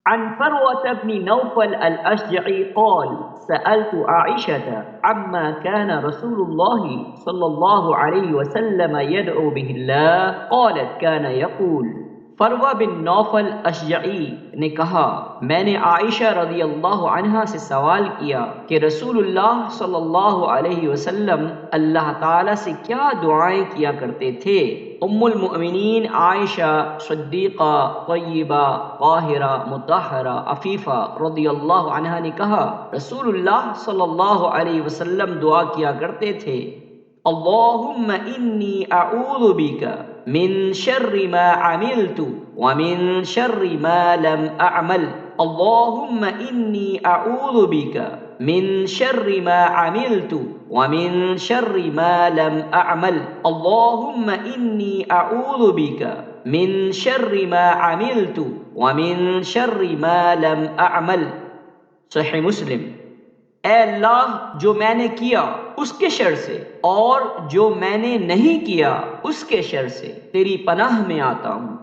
عن فروة بن نوفل الأشجعي قال: سألت عائشة عما كان رسول الله صلى الله عليه وسلم يدعو به الله قالت: كان يقول। फरवा बिन नौफल अशजई ने कहा, मैंने आयशा रज़ी अल्लाह अन्हा से सवाल किया कि रसूलुल्लाह सल्लल्लाहु अलैहि वसल्लम अल्लाह ताला से क्या दुआएं किया करते थे। उम्मुल मुमिनीन आयशा सिद्दीक़ा तय्यबा ताहिरा मुतहहरा अफीफ़ा रज़ियल्लाहु अन्हा ने कहा, रसूलुल्लाह सल्लल्लाहु अलैहि वसल्लम दुआ किया करते थे, अल्लाहुम्मा इन्नी अऊज़ु बिका मिन शर्रि मा अमिलतु व मिन शर्रि मा लम अअमल। अल्लाहुम्मा इन्नी अऊज़ु बिका मिन शर्रि मा अमिलतु व मिन शर्रि मा लम अअमल। अल्लाहुम्मा इन्नी अऊज़ु बिका मिन शर्रि मा अमिलतु व मिन शर्रि मा लम अअमल। सहीह मुस्लिम। ए अल्लाह, जो मैंने किया उसके शर से और जो मैंने नहीं किया उसके शर से तेरी पनाह में आता हूँ।